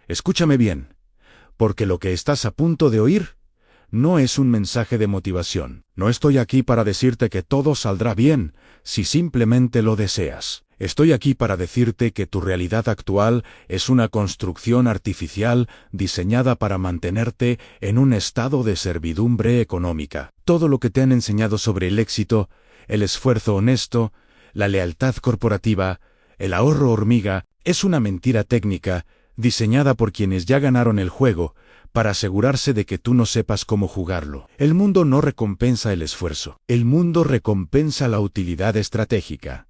Escúchame bien, porque lo que estás a punto de oír no es un mensaje de motivación. No estoy aquí para decirte que todo saldrá bien, si simplemente lo deseas. Estoy aquí para decirte que tu realidad actual es una construcción artificial diseñada para mantenerte en un estado de servidumbre económica. Todo lo que te han enseñado sobre el éxito, el esfuerzo honesto, la lealtad corporativa, el ahorro hormiga, es una mentira técnica diseñada por quienes ya ganaron el juego, para asegurarse de que tú no sepas cómo jugarlo. El mundo no recompensa el esfuerzo. El mundo recompensa la utilidad estratégica.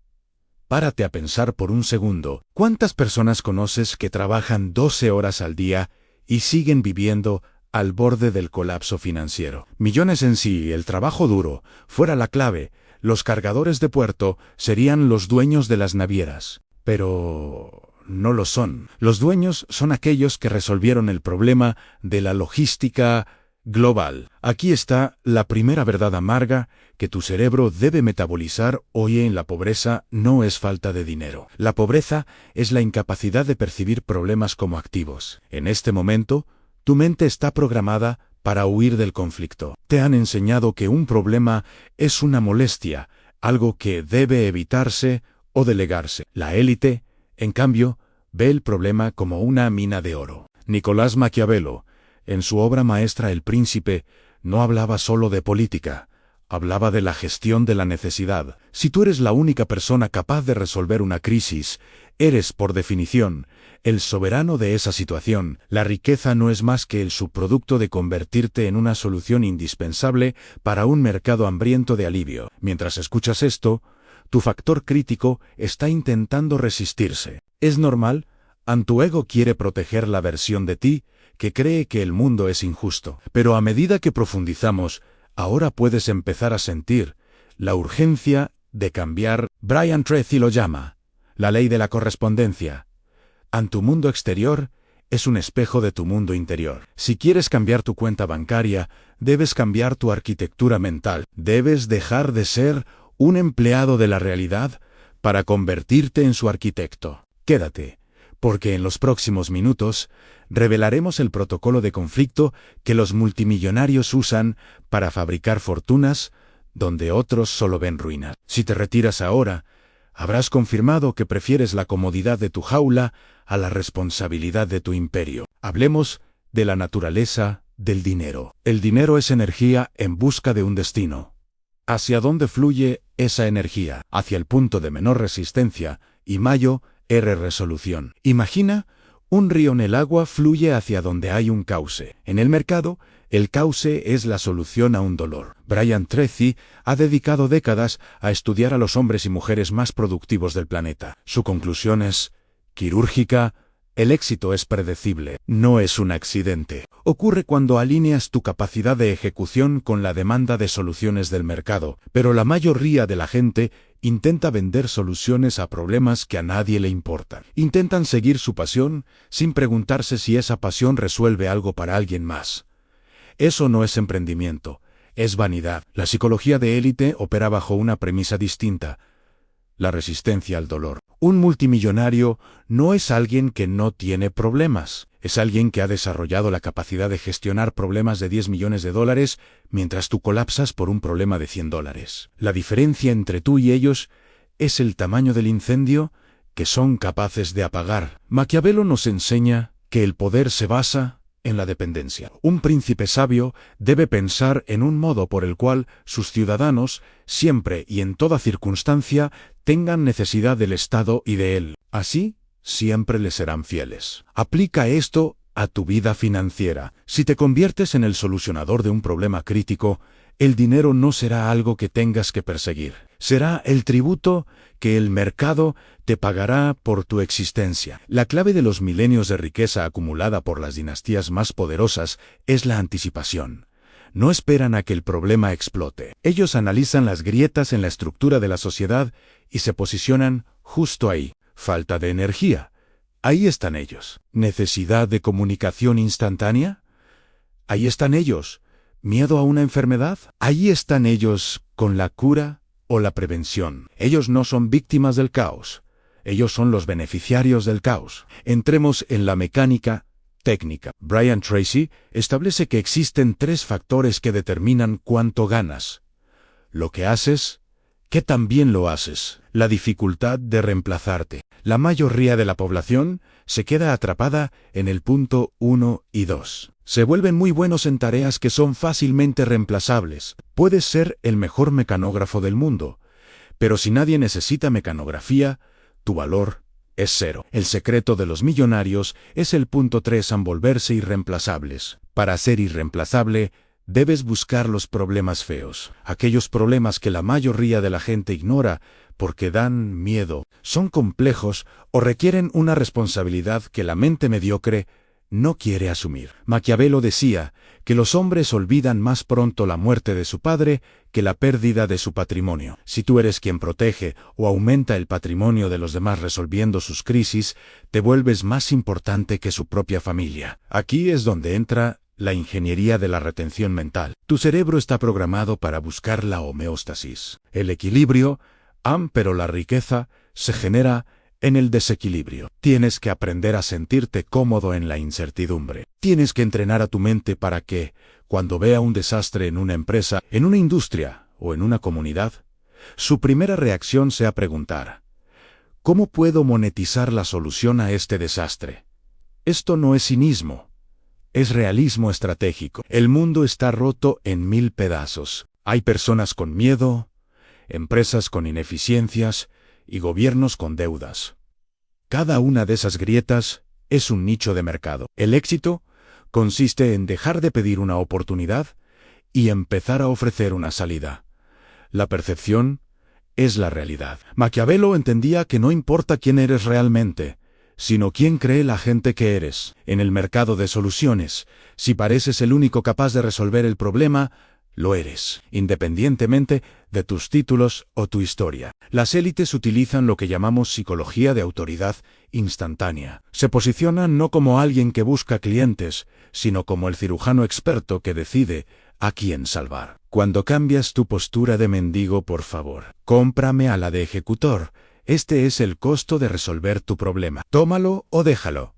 Párate a pensar por un segundo. ¿Cuántas personas conoces que trabajan 12 horas al día y siguen viviendo al borde del colapso financiero? Millones en sí. El trabajo duro fuera la clave. Los cargadores de puerto serían los dueños de las navieras. Pero no lo son. Los dueños son aquellos que resolvieron el problema de la logística global. Aquí está la primera verdad amarga que tu cerebro debe metabolizar hoy en la pobreza no es falta de dinero. La pobreza es la incapacidad de percibir problemas como activos. En este momento, tu mente está programada para huir del conflicto. Te han enseñado que un problema es una molestia, algo que debe evitarse o delegarse. La élite, en cambio, ve el problema como una mina de oro. Nicolás Maquiavelo, en su obra maestra El Príncipe, no hablaba solo de política, hablaba de la gestión de la necesidad. Si tú eres la única persona capaz de resolver una crisis, eres, por definición, el soberano de esa situación. La riqueza no es más que el subproducto de convertirte en una solución indispensable para un mercado hambriento de alivio. Mientras escuchas esto, tu factor crítico está intentando resistirse. Es normal, tu ego quiere proteger la versión de ti que cree que el mundo es injusto. Pero a medida que profundizamos, ahora puedes empezar a sentir la urgencia de cambiar. Brian Tracy lo llama la ley de la correspondencia. Tu mundo exterior es un espejo de tu mundo interior. Si quieres cambiar tu cuenta bancaria, debes cambiar tu arquitectura mental. Debes dejar de ser un empleado de la realidad para convertirte en su arquitecto. Quédate, porque en los próximos minutos revelaremos el protocolo de conflicto que los multimillonarios usan para fabricar fortunas donde otros solo ven ruinas. Si te retiras ahora, habrás confirmado que prefieres la comodidad de tu jaula a la responsabilidad de tu imperio. Hablemos de la naturaleza del dinero. El dinero es energía en busca de un destino. ¿Hacia dónde fluye esa energía? Hacia el punto de menor resistencia, y mayo, R resolución. Imagina, un río en el agua fluye hacia donde hay un cauce. En el mercado, el cauce es la solución a un dolor. Brian Tracy ha dedicado décadas a estudiar a los hombres y mujeres más productivos del planeta. Su conclusión es quirúrgica. El éxito es predecible, no es un accidente. Ocurre cuando alineas tu capacidad de ejecución con la demanda de soluciones del mercado, pero la mayoría de la gente intenta vender soluciones a problemas que a nadie le importan. Intentan seguir su pasión sin preguntarse si esa pasión resuelve algo para alguien más. Eso no es emprendimiento, es vanidad. La psicología de élite opera bajo una premisa distinta: la resistencia al dolor. Un multimillonario no es alguien que no tiene problemas, es alguien que ha desarrollado la capacidad de gestionar problemas de 10 millones de dólares mientras tú colapsas por un problema de 100 dólares. La diferencia entre tú y ellos es el tamaño del incendio que son capaces de apagar. Maquiavelo nos enseña que el poder se basa en la dependencia. Un príncipe sabio debe pensar en un modo por el cual sus ciudadanos, siempre y en toda circunstancia, tengan necesidad del Estado y de él. Así, siempre le serán fieles. Aplica esto a tu vida financiera. Si te conviertes en el solucionador de un problema crítico, el dinero no será algo que tengas que perseguir. Será el tributo que el mercado te pagará por tu existencia. La clave de los milenios de riqueza acumulada por las dinastías más poderosas es la anticipación. No esperan a que el problema explote. Ellos analizan las grietas en la estructura de la sociedad y se posicionan justo ahí. Falta de energía. Ahí están ellos. ¿Necesidad de comunicación instantánea? Ahí están ellos. ¿Miedo a una enfermedad? Ahí están ellos con la cura o la prevención. Ellos no son víctimas del caos. Ellos son los beneficiarios del caos. Entremos en la mecánica Técnica. Brian Tracy establece que existen 3 factores que determinan cuánto ganas: lo que haces, que también lo haces, la dificultad de reemplazarte. La mayoría de la población se queda atrapada en el punto 1 y 2. Se vuelven muy buenos en tareas que son fácilmente reemplazables. Puedes ser el mejor mecanógrafo del mundo, pero si nadie necesita mecanografía, tu valor es 0. El secreto de los millonarios es el punto 3, volverse irreemplazables. Para ser irreemplazable, debes buscar los problemas feos, aquellos problemas que la mayoría de la gente ignora porque dan miedo, son complejos o requieren una responsabilidad que la mente mediocre no quiere asumir. Maquiavelo decía que los hombres olvidan más pronto la muerte de su padre que la pérdida de su patrimonio. Si tú eres quien protege o aumenta el patrimonio de los demás resolviendo sus crisis, te vuelves más importante que su propia familia. Aquí es donde entra la ingeniería de la retención mental. Tu cerebro está programado para buscar la homeostasis, el equilibrio, pero la riqueza se genera en el desequilibrio. Tienes que aprender a sentirte cómodo en la incertidumbre. Tienes que entrenar a tu mente para que, cuando vea un desastre en una empresa, en una industria o en una comunidad, su primera reacción sea preguntar: ¿cómo puedo monetizar la solución a este desastre? Esto no es cinismo. Es realismo estratégico. El mundo está roto en 1000 pedazos. Hay personas con miedo, empresas con ineficiencias y gobiernos con deudas. Cada una de esas grietas es un nicho de mercado. El éxito consiste en dejar de pedir una oportunidad y empezar a ofrecer una salida. La percepción es la realidad. Maquiavelo entendía que no importa quién eres realmente, sino quién cree la gente que eres. En el mercado de soluciones, si pareces el único capaz de resolver el problema, lo eres, independientemente de tus títulos o tu historia. Las élites utilizan lo que llamamos psicología de autoridad instantánea. Se posicionan no como alguien que busca clientes, sino como el cirujano experto que decide a quién salvar. Cuando cambias tu postura de mendigo, por favor, cómprame a la de ejecutor. Este es el costo de resolver tu problema. Tómalo o déjalo.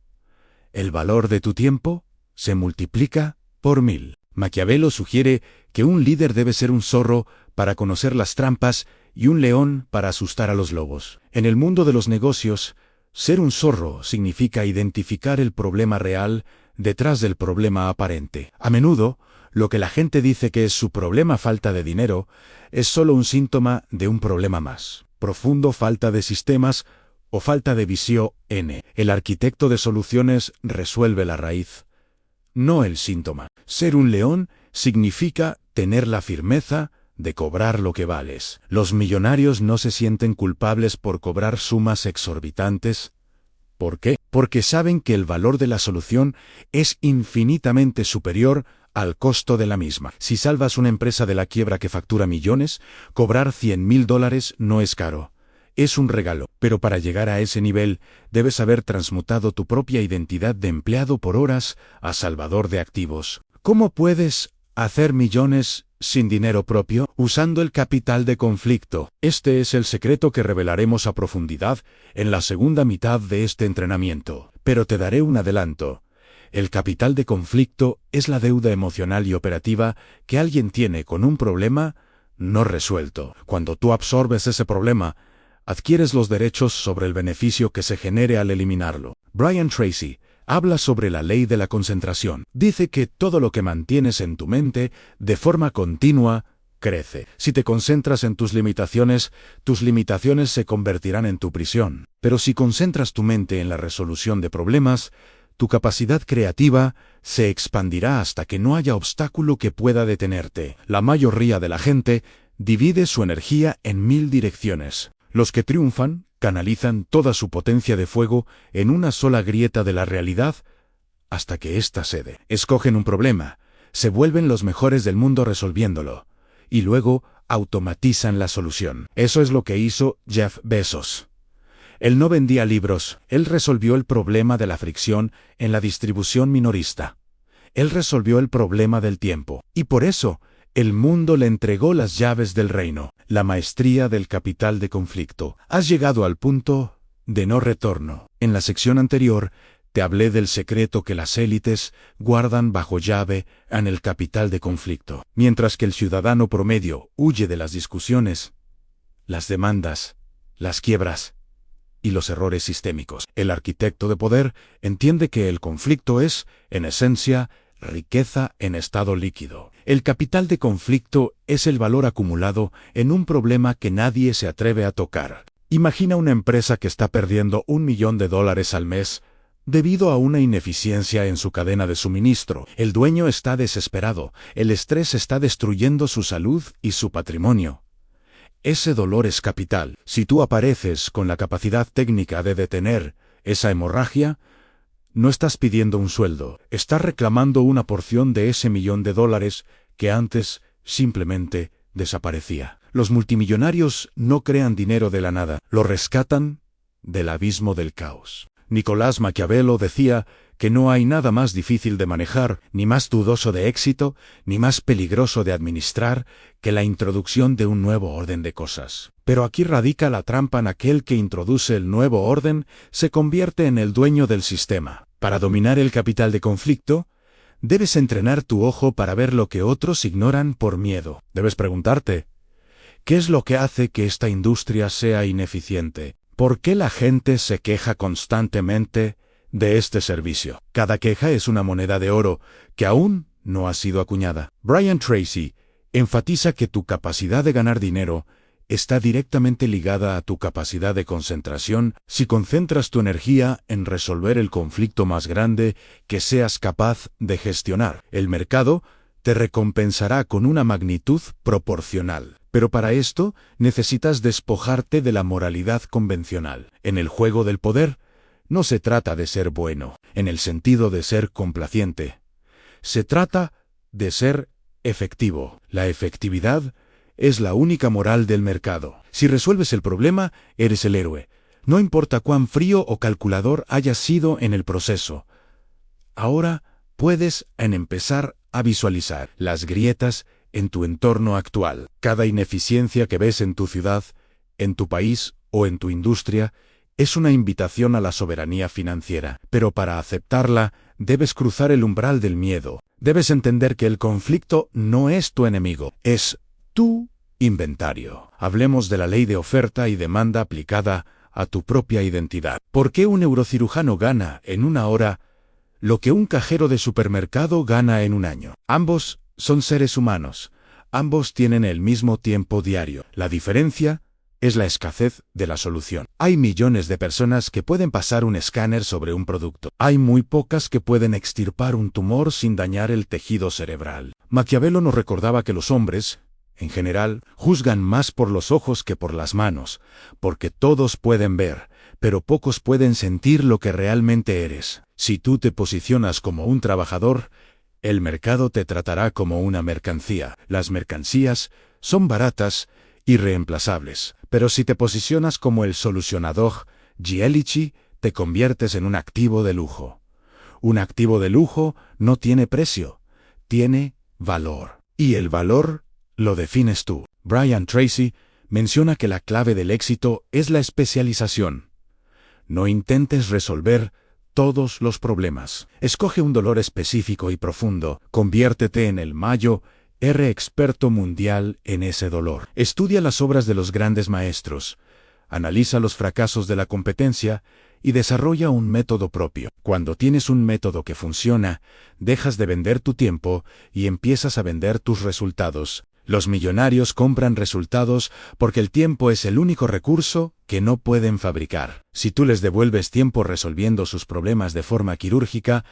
El valor de tu tiempo se multiplica por 1000. Maquiavelo sugiere que un líder debe ser un zorro para conocer las trampas y un león para asustar a los lobos. En el mundo de los negocios, ser un zorro significa identificar el problema real detrás del problema aparente. A menudo, lo que la gente dice que es su problema, falta de dinero, es solo un síntoma de un problema más profundo: falta de sistemas o falta de visión. El arquitecto de soluciones resuelve la raíz, no el síntoma. Ser un león significa tener la firmeza de cobrar lo que vales. Los millonarios no se sienten culpables por cobrar sumas exorbitantes. ¿Por qué? Porque saben que el valor de la solución es infinitamente superior al costo de la misma. Si salvas una empresa de la quiebra que factura millones, cobrar $100,000 no es caro. Es un regalo. Pero para llegar a ese nivel, debes haber transmutado tu propia identidad de empleado por horas a salvador de activos. ¿Cómo puedes hacer millones sin dinero propio? Usando el capital de conflicto. Este es el secreto que revelaremos a profundidad en la segunda mitad de este entrenamiento. Pero te daré un adelanto. El capital de conflicto es la deuda emocional y operativa que alguien tiene con un problema no resuelto. Cuando tú absorbes ese problema, adquieres los derechos sobre el beneficio que se genere al eliminarlo. Brian Tracy habla sobre la ley de la concentración. Dice que todo lo que mantienes en tu mente de forma continua crece. Si te concentras en tus limitaciones se convertirán en tu prisión. Pero si concentras tu mente en la resolución de problemas, tu capacidad creativa se expandirá hasta que no haya obstáculo que pueda detenerte. La mayoría de la gente divide su energía en 1000 direcciones. Los que triunfan canalizan toda su potencia de fuego en una sola grieta de la realidad hasta que ésta cede. Escogen un problema, se vuelven los mejores del mundo resolviéndolo, y luego automatizan la solución. Eso es lo que hizo Jeff Bezos. Él no vendía libros, él resolvió el problema de la fricción en la distribución minorista. Él resolvió el problema del tiempo, y por eso el mundo le entregó las llaves del reino, la maestría del capital de conflicto. Has llegado al punto de no retorno. En la sección anterior, Te hablé del secreto que las élites guardan bajo llave en el capital de conflicto, mientras que el ciudadano promedio huye de las discusiones, las demandas, las quiebras y los errores sistémicos. El arquitecto de poder entiende que el conflicto es, en esencia, riqueza en estado líquido. El capital de conflicto es el valor acumulado en un problema que nadie se atreve a tocar. Imagina una empresa que está perdiendo $1.000.000 al mes debido a una ineficiencia en su cadena de suministro. El dueño está desesperado, el estrés está destruyendo su salud y su patrimonio. Ese dolor es capital. Si tú apareces con la capacidad técnica de detener esa hemorragia, no estás pidiendo un sueldo, estás reclamando una porción de ese $1.000.000 que antes simplemente desaparecía. Los multimillonarios no crean dinero de la nada, lo rescatan del abismo del caos. Nicolás Maquiavelo decía que no hay nada más difícil de manejar, ni más dudoso de éxito, ni más peligroso de administrar, que la introducción de un nuevo orden de cosas. Pero aquí radica la trampa: en aquel que introduce el nuevo orden se convierte en el dueño del sistema. Para dominar el capital de conflicto, debes entrenar tu ojo para ver lo que otros ignoran por miedo. Debes preguntarte, ¿qué es lo que hace que esta industria sea ineficiente? ¿Por qué la gente se queja constantemente de este servicio? Cada queja es una moneda de oro que aún no ha sido acuñada. Brian Tracy enfatiza que tu capacidad de ganar dinero está directamente ligada a tu capacidad de concentración. Si concentras tu energía en resolver el conflicto más grande que seas capaz de gestionar, el mercado te recompensará con una magnitud proporcional. Pero para esto necesitas despojarte de la moralidad convencional. En el juego del poder, no se trata de ser bueno, en el sentido de ser complaciente. Se trata de ser efectivo. La efectividad es la única moral del mercado. Si resuelves el problema, eres el héroe. No importa cuán frío o calculador hayas sido en el proceso. Ahora puedes empezar a visualizar las grietas en tu entorno actual. Cada ineficiencia que ves en tu ciudad, en tu país o en tu industria es una invitación a la soberanía financiera. Pero para aceptarla, debes cruzar el umbral del miedo. Debes entender que el conflicto no es tu enemigo, es tu inventario. Hablemos de la ley de oferta y demanda aplicada a tu propia identidad. ¿Por qué un neurocirujano gana en una hora lo que un cajero de supermercado gana en un año? Ambos son seres humanos. Ambos tienen el mismo tiempo diario. La diferencia es la escasez de la solución. Hay millones de personas que pueden pasar un escáner sobre un producto. Hay muy pocas que pueden extirpar un tumor sin dañar el tejido cerebral. Maquiavelo nos recordaba que los hombres, en general, juzgan más por los ojos que por las manos, porque todos pueden ver, pero pocos pueden sentir lo que realmente eres. Si tú te posicionas como un trabajador, el mercado te tratará como una mercancía. Las mercancías son baratas y reemplazables, pero si te posicionas como el solucionador, Gielichi, te conviertes en un activo de lujo. Un activo de lujo no tiene precio, tiene valor. Y el valor lo defines tú. Brian Tracy menciona que la clave del éxito es la especialización. No intentes resolver todos los problemas. Escoge un dolor específico y profundo. Conviértete en el Mayo R experto mundial en ese dolor. Estudia las obras de los grandes maestros. Analiza los fracasos de la competencia y desarrolla un método propio. Cuando tienes un método que funciona, dejas de vender tu tiempo y empiezas a vender tus resultados. Los millonarios compran resultados porque el tiempo es el único recurso que no pueden fabricar. Si tú les devuelves tiempo resolviendo sus problemas de forma quirúrgica,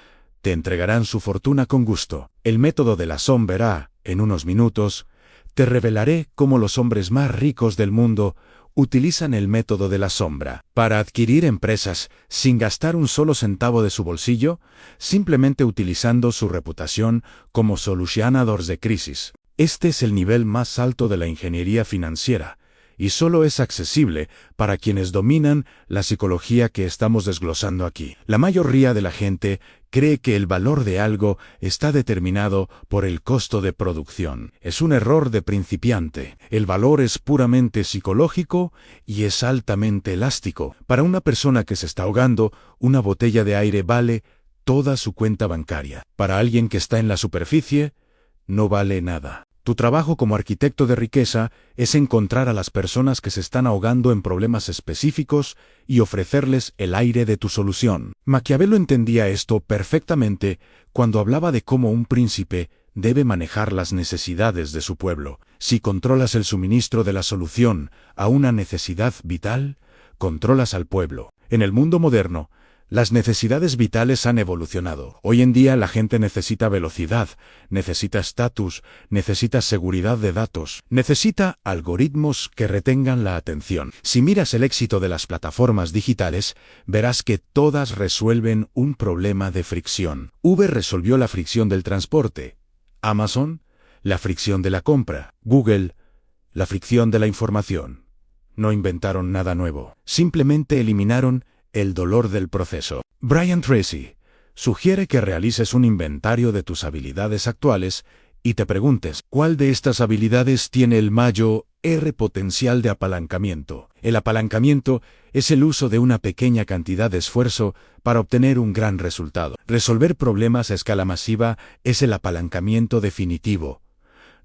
te entregarán su fortuna con gusto. El método de la sombra, en unos minutos, te revelaré cómo los hombres más ricos del mundo utilizan el método de la sombra para adquirir empresas sin gastar un solo centavo de su bolsillo, simplemente utilizando su reputación como solucionadores de crisis. Este es el nivel más alto de la ingeniería financiera, y solo es accesible para quienes dominan la psicología que estamos desglosando aquí. La mayoría de la gente cree que el valor de algo está determinado por el costo de producción. Es un error de principiante. El valor es puramente psicológico y es altamente elástico. Para una persona que se está ahogando, una botella de aire vale toda su cuenta bancaria. Para alguien que está en la superficie, no vale nada. Tu trabajo como arquitecto de riqueza es encontrar a las personas que se están ahogando en problemas específicos y ofrecerles el aire de tu solución. Maquiavelo entendía esto perfectamente cuando hablaba de cómo un príncipe debe manejar las necesidades de su pueblo. Si controlas el suministro de la solución a una necesidad vital, controlas al pueblo. En el mundo moderno, las necesidades vitales han evolucionado. Hoy en día la gente necesita velocidad, necesita estatus, necesita seguridad de datos, necesita algoritmos que retengan la atención. Si miras el éxito de las plataformas digitales, verás que todas resuelven un problema de fricción. Uber resolvió la fricción del transporte. Amazon, la fricción de la compra. Google, la fricción de la información. No inventaron nada nuevo. Simplemente eliminaron el dolor del proceso. Brian Tracy sugiere que realices un inventario de tus habilidades actuales y te preguntes, ¿cuál de estas habilidades tiene el mayor potencial de apalancamiento? El apalancamiento es el uso de una pequeña cantidad de esfuerzo para obtener un gran resultado. Resolver problemas a escala masiva es el apalancamiento definitivo.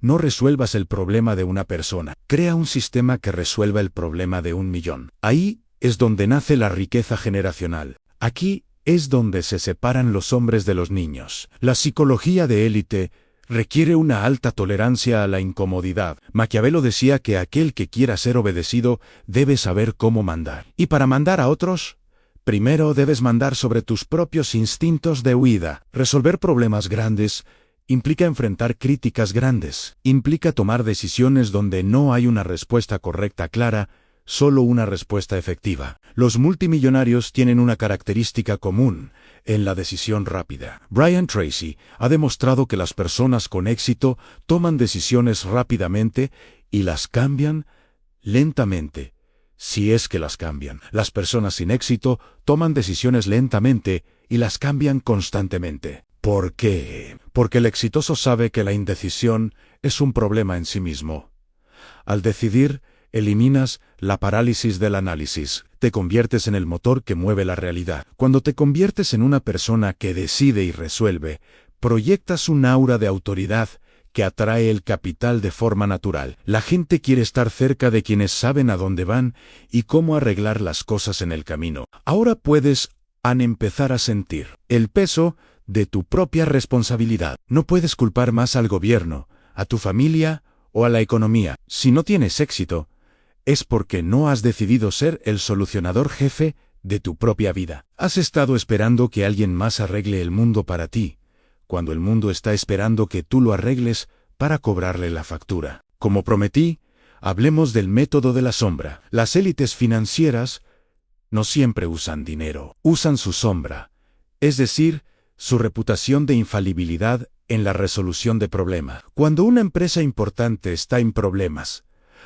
No resuelvas el problema de una persona. Crea un sistema que resuelva el problema de 1.000.000. Ahí es donde nace la riqueza generacional. Aquí es donde se separan los hombres de los niños. La psicología de élite requiere una alta tolerancia a la incomodidad. Maquiavelo decía que aquel que quiera ser obedecido debe saber cómo mandar. Y para mandar a otros, primero debes mandar sobre tus propios instintos de huida. Resolver problemas grandes implica enfrentar críticas grandes. Implica tomar decisiones donde no hay una respuesta correcta clara, solo una respuesta efectiva. Los multimillonarios tienen una característica común en la decisión rápida. Brian Tracy ha demostrado que las personas con éxito toman decisiones rápidamente y las cambian lentamente, si es que las cambian. Las personas sin éxito toman decisiones lentamente y las cambian constantemente. ¿Por qué? Porque el exitoso sabe que la indecisión es un problema en sí mismo. Al decidir, eliminas la parálisis del análisis. Te conviertes en el motor que mueve la realidad. Cuando te conviertes en una persona que decide y resuelve, proyectas un aura de autoridad que atrae el capital de forma natural. La gente quiere estar cerca de quienes saben a dónde van y cómo arreglar las cosas en el camino. Ahora puedes empezar a sentir el peso de tu propia responsabilidad. No puedes culpar más al gobierno, a tu familia o a la economía. Si no tienes éxito, es porque no has decidido ser el solucionador jefe de tu propia vida. Has estado esperando que alguien más arregle el mundo para ti, cuando el mundo está esperando que tú lo arregles para cobrarle la factura. Como prometí, hablemos del método de la sombra. Las élites financieras no siempre usan dinero, usan su sombra, es decir, su reputación de infalibilidad en la resolución de problemas. Cuando una empresa importante está en problemas,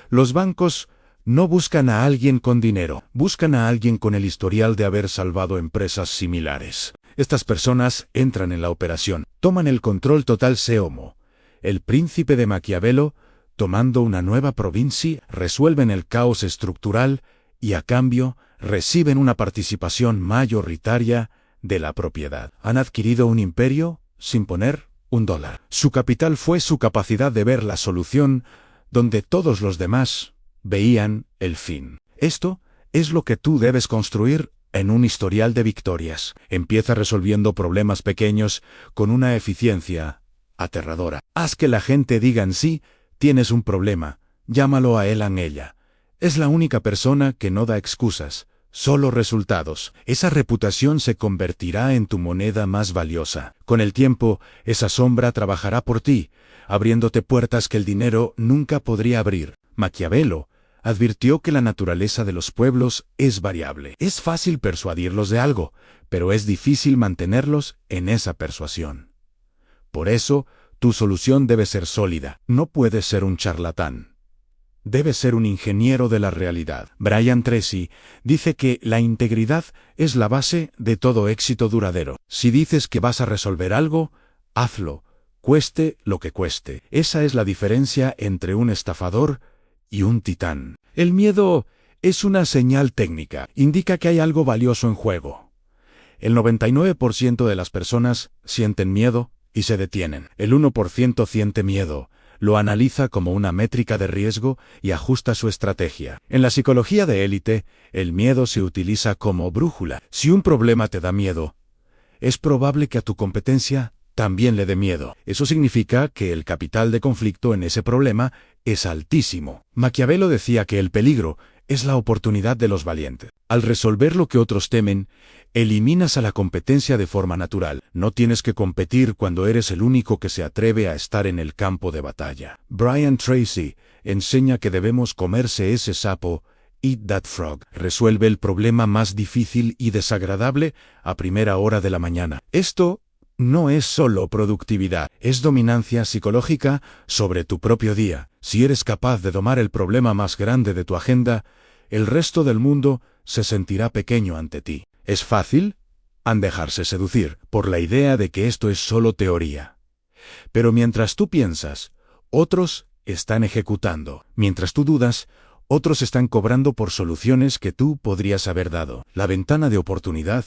los bancos no buscan a alguien con dinero, buscan a alguien con el historial de haber salvado empresas similares. Estas personas entran en la operación, toman el control total. Seomo, el príncipe de Maquiavelo, tomando una nueva provincia, resuelven el caos estructural y a cambio reciben una participación mayoritaria de la propiedad. Han adquirido un imperio sin poner $1. Su capital fue su capacidad de ver la solución donde todos los demás veían el fin. Esto es lo que tú debes construir en un historial de victorias. Empieza resolviendo problemas pequeños con una eficiencia aterradora. Haz que la gente diga en sí, tienes un problema, llámalo a él o ella. Es la única persona que no da excusas, solo resultados. Esa reputación se convertirá en tu moneda más valiosa. Con el tiempo, esa sombra trabajará por ti, abriéndote puertas que el dinero nunca podría abrir. Maquiavelo advirtió que la naturaleza de los pueblos es variable. Es fácil persuadirlos de algo, pero es difícil mantenerlos en esa persuasión. Por eso, tu solución debe ser sólida. No puedes ser un charlatán. Debes ser un ingeniero de la realidad. Brian Tracy dice que la integridad es la base de todo éxito duradero. Si dices que vas a resolver algo, hazlo, cueste lo que cueste. Esa es la diferencia entre un estafador y un titán. El miedo es una señal técnica. Indica que hay algo valioso en juego. El 99% de las personas sienten miedo y se detienen. El 1% siente miedo, lo analiza como una métrica de riesgo y ajusta su estrategia. En la psicología de élite, el miedo se utiliza como brújula. Si un problema te da miedo, es probable que a tu competencia también le dé miedo. Eso significa que el capital de conflicto en ese problema es altísimo. Maquiavelo decía que el peligro es la oportunidad de los valientes. Al resolver lo que otros temen, eliminas a la competencia de forma natural. No tienes que competir cuando eres el único que se atreve a estar en el campo de batalla. Brian Tracy enseña que debemos comerse ese sapo. Eat that frog. Resuelve el problema más difícil y desagradable a primera hora de la mañana. Esto no es solo productividad, es dominancia psicológica sobre tu propio día. Si eres capaz de domar el problema más grande de tu agenda, el resto del mundo se sentirá pequeño ante ti. ¿Es fácil? Han dejarse seducir por la idea de que esto es solo teoría. Pero mientras tú piensas, otros están ejecutando. Mientras tú dudas, otros están cobrando por soluciones que tú podrías haber dado. La ventana de oportunidad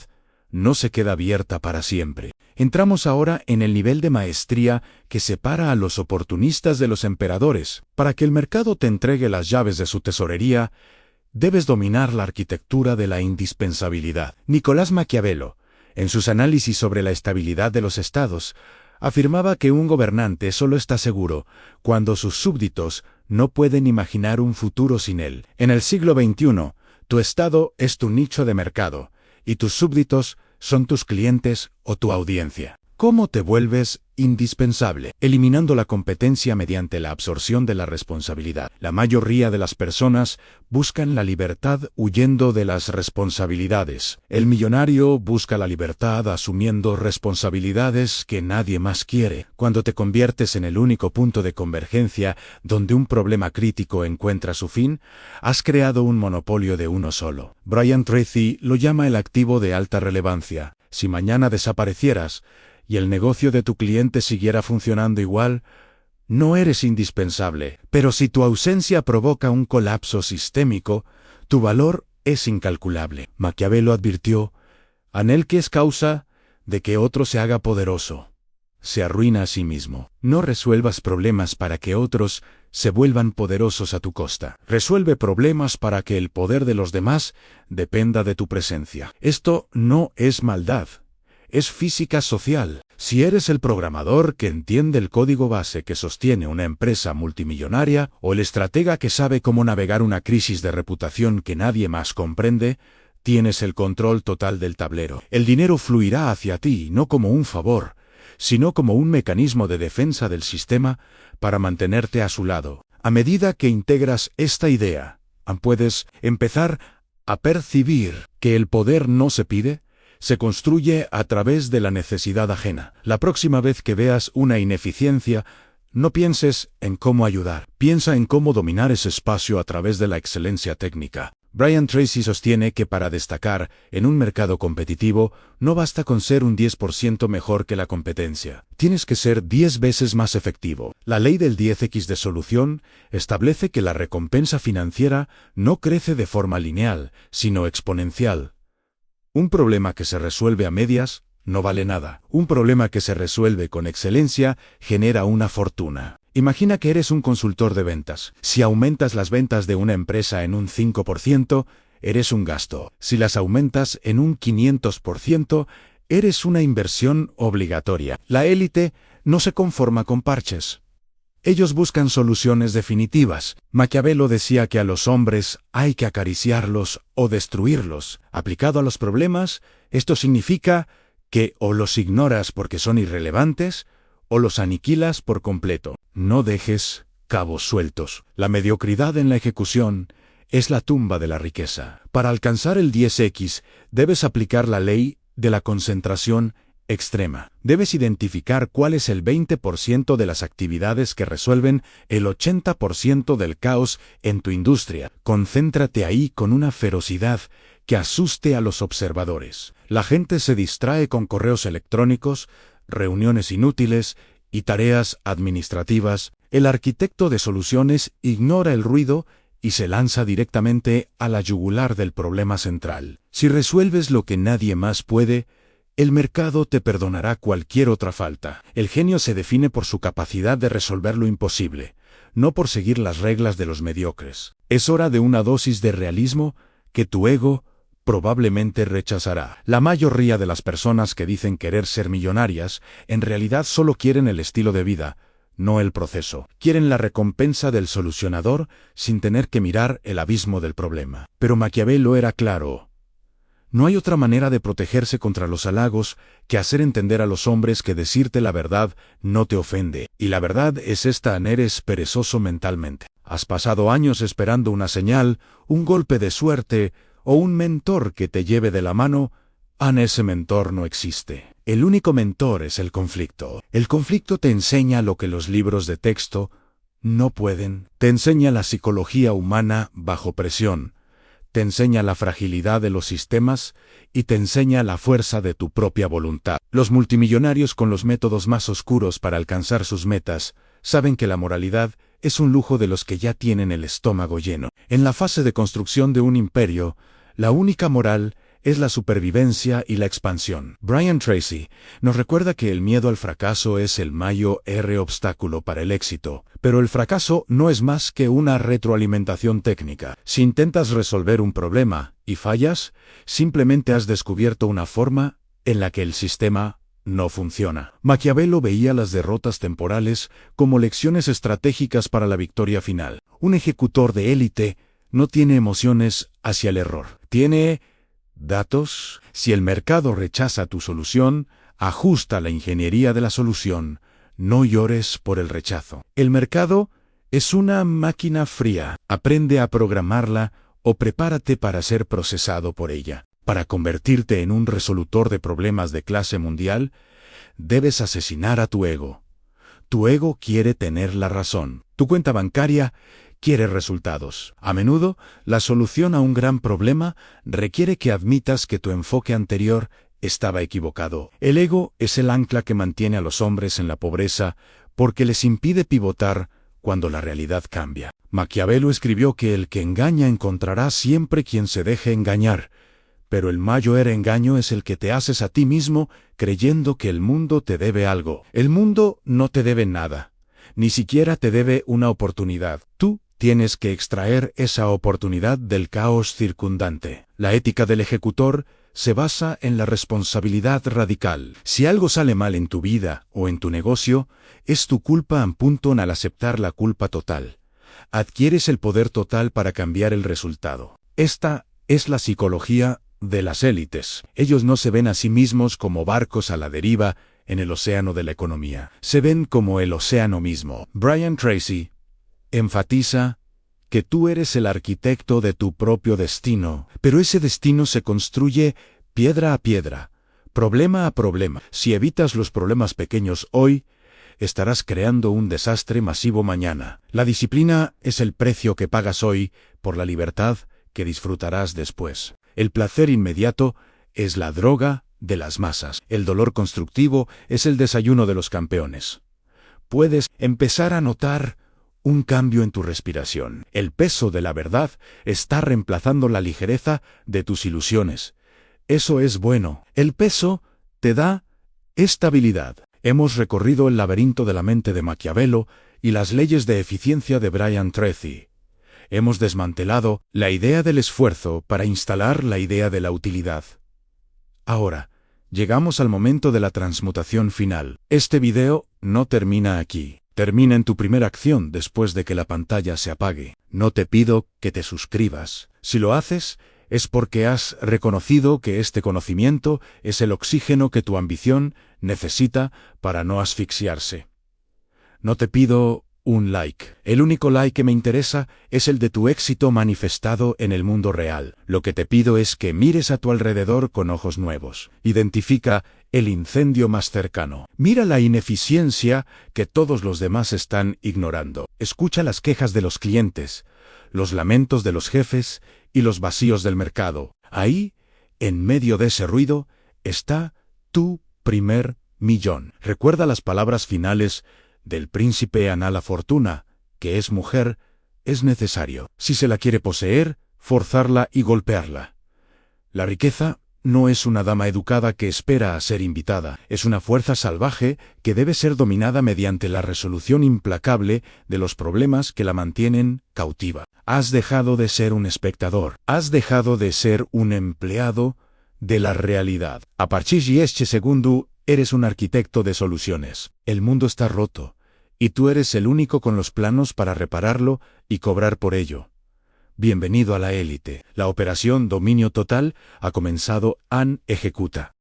no se queda abierta para siempre. Entramos ahora en el nivel de maestría que separa a los oportunistas de los emperadores. Para que el mercado te entregue las llaves de su tesorería, debes dominar la arquitectura de la indispensabilidad. Nicolás Maquiavelo, en sus análisis sobre la estabilidad de los estados, afirmaba que un gobernante solo está seguro cuando sus súbditos no pueden imaginar un futuro sin él. En el siglo XXI, tu estado es tu nicho de mercado, y tus súbditos son tus clientes o tu audiencia. ¿Cómo te vuelves indispensable? Eliminando la competencia mediante la absorción de la responsabilidad. La mayoría de las personas buscan la libertad huyendo de las responsabilidades. El millonario busca la libertad asumiendo responsabilidades que nadie más quiere. Cuando te conviertes en el único punto de convergencia donde un problema crítico encuentra su fin, has creado un monopolio de uno solo. Brian Tracy lo llama el activo de alta relevancia. Si mañana desaparecieras, y el negocio de tu cliente siguiera funcionando igual, no eres indispensable. Pero si tu ausencia provoca un colapso sistémico, tu valor es incalculable. Maquiavelo advirtió, anhel que es causa de que otro se haga poderoso. Se arruina a sí mismo. No resuelvas problemas para que otros se vuelvan poderosos a tu costa. Resuelve problemas para que el poder de los demás dependa de tu presencia. Esto no es maldad. Es física social. Si eres el programador que entiende el código base que sostiene una empresa multimillonaria, o el estratega que sabe cómo navegar una crisis de reputación que nadie más comprende, tienes el control total del tablero. El dinero fluirá hacia ti, no como un favor, sino como un mecanismo de defensa del sistema para mantenerte a su lado. A medida que integras esta idea, puedes empezar a percibir que el poder no se pide, se construye a través de la necesidad ajena. La próxima vez que veas una ineficiencia, no pienses en cómo ayudar. Piensa en cómo dominar ese espacio a través de la excelencia técnica. Brian Tracy sostiene que para destacar en un mercado competitivo, no basta con ser un 10% mejor que la competencia. Tienes que ser 10 veces más efectivo. La ley del 10x de solución establece que la recompensa financiera no crece de forma lineal, sino exponencial. Un problema que se resuelve a medias no vale nada. Un problema que se resuelve con excelencia genera una fortuna. Imagina que eres un consultor de ventas. Si aumentas las ventas de una empresa en un 5%, eres un gasto. Si las aumentas en un 500%, eres una inversión obligatoria. La élite no se conforma con parches. Ellos buscan soluciones definitivas. Maquiavelo decía que a los hombres hay que acariciarlos o destruirlos. Aplicado a los problemas, esto significa que o los ignoras porque son irrelevantes, o los aniquilas por completo. No dejes cabos sueltos. La mediocridad en la ejecución es la tumba de la riqueza. Para alcanzar el 10x, debes aplicar la ley de la concentración extrema. Debes identificar cuál es el 20% de las actividades que resuelven el 80% del caos en tu industria. Concéntrate ahí con una ferocidad que asuste a los observadores. La gente se distrae con correos electrónicos, reuniones inútiles y tareas administrativas. El arquitecto de soluciones ignora el ruido y se lanza directamente a la yugular del problema central. Si resuelves lo que nadie más puede, el mercado te perdonará cualquier otra falta. El genio se define por su capacidad de resolver lo imposible, no por seguir las reglas de los mediocres. Es hora de una dosis de realismo que tu ego probablemente rechazará. La mayoría de las personas que dicen querer ser millonarias, en realidad solo quieren el estilo de vida, no el proceso. Quieren la recompensa del solucionador sin tener que mirar el abismo del problema. Pero Maquiavelo era claro. No hay otra manera de protegerse contra los halagos que hacer entender a los hombres que decirte la verdad no te ofende. Y la verdad es esta: eres perezoso mentalmente. Has pasado años esperando una señal, un golpe de suerte o un mentor que te lleve de la mano. Ese mentor no existe. El único mentor es el conflicto. El conflicto te enseña lo que los libros de texto no pueden. Te enseña la psicología humana bajo presión. Te enseña la fragilidad de los sistemas y te enseña la fuerza de tu propia voluntad. Los multimillonarios con los métodos más oscuros para alcanzar sus metas saben que la moralidad es un lujo de los que ya tienen el estómago lleno. En la fase de construcción de un imperio, la única moral es la supervivencia y la expansión. Brian Tracy nos recuerda que el miedo al fracaso es el mayor obstáculo para el éxito, pero el fracaso no es más que una retroalimentación técnica. Si intentas resolver un problema y fallas, simplemente has descubierto una forma en la que el sistema no funciona. Maquiavelo veía las derrotas temporales como lecciones estratégicas para la victoria final. Un ejecutor de élite no tiene emociones hacia el error. Tiene datos. Si el mercado rechaza tu solución, ajusta la ingeniería de la solución. No llores por el rechazo. El mercado es una máquina fría. Aprende a programarla o prepárate para ser procesado por ella. Para convertirte en un resolutor de problemas de clase mundial, debes asesinar a tu ego. Tu ego quiere tener la razón. Tu cuenta bancaria quiere resultados. A menudo, la solución a un gran problema requiere que admitas que tu enfoque anterior estaba equivocado. El ego es el ancla que mantiene a los hombres en la pobreza porque les impide pivotar cuando la realidad cambia. Maquiavelo escribió que el que engaña encontrará siempre quien se deje engañar, pero el mayor engaño es el que te haces a ti mismo creyendo que el mundo te debe algo. El mundo no te debe nada, ni siquiera te debe una oportunidad. Tú tienes que extraer esa oportunidad del caos circundante. La ética del ejecutor se basa en la responsabilidad radical. Si algo sale mal en tu vida o en tu negocio, es tu culpa. Al aceptar la culpa total, adquieres el poder total para cambiar el resultado. Esta es la psicología de las élites. Ellos no se ven a sí mismos como barcos a la deriva en el océano de la economía. Se ven como el océano mismo. Brian Tracy enfatiza que tú eres el arquitecto de tu propio destino, pero ese destino se construye piedra a piedra, problema a problema. Si evitas los problemas pequeños hoy, estarás creando un desastre masivo mañana. La disciplina es el precio que pagas hoy por la libertad que disfrutarás después. El placer inmediato es la droga de las masas. El dolor constructivo es el desayuno de los campeones. Puedes empezar a notar un cambio en tu respiración. El peso de la verdad está reemplazando la ligereza de tus ilusiones. Eso es bueno. El peso te da estabilidad. Hemos recorrido el laberinto de la mente de Maquiavelo y las leyes de eficiencia de Brian Tracy. Hemos desmantelado la idea del esfuerzo para instalar la idea de la utilidad. Ahora, llegamos al momento de la transmutación final. Este video no termina aquí. Termina en tu primera acción después de que la pantalla se apague. No te pido que te suscribas. Si lo haces, es porque has reconocido que este conocimiento es el oxígeno que tu ambición necesita para no asfixiarse. No te pido un like. El único like que me interesa es el de tu éxito manifestado en el mundo real. Lo que te pido es que mires a tu alrededor con ojos nuevos. Identifica el incendio más cercano. Mira la ineficiencia que todos los demás están ignorando. Escucha las quejas de los clientes, los lamentos de los jefes y los vacíos del mercado. Ahí, en medio de ese ruido, está tu primer millón. Recuerda las palabras finales del príncipe Ana la Fortuna, que es mujer, es necesario. Si se la quiere poseer, forzarla y golpearla. La riqueza no es una dama educada que espera a ser invitada, es una fuerza salvaje que debe ser dominada mediante la resolución implacable de los problemas que la mantienen cautiva. Has dejado de ser un espectador, has dejado de ser un empleado de la realidad. A partir de este segundo, eres un arquitecto de soluciones. El mundo está roto, y tú eres el único con los planos para repararlo y cobrar por ello. Bienvenido a la élite. La operación Dominio Total ha comenzado. Ejecuta.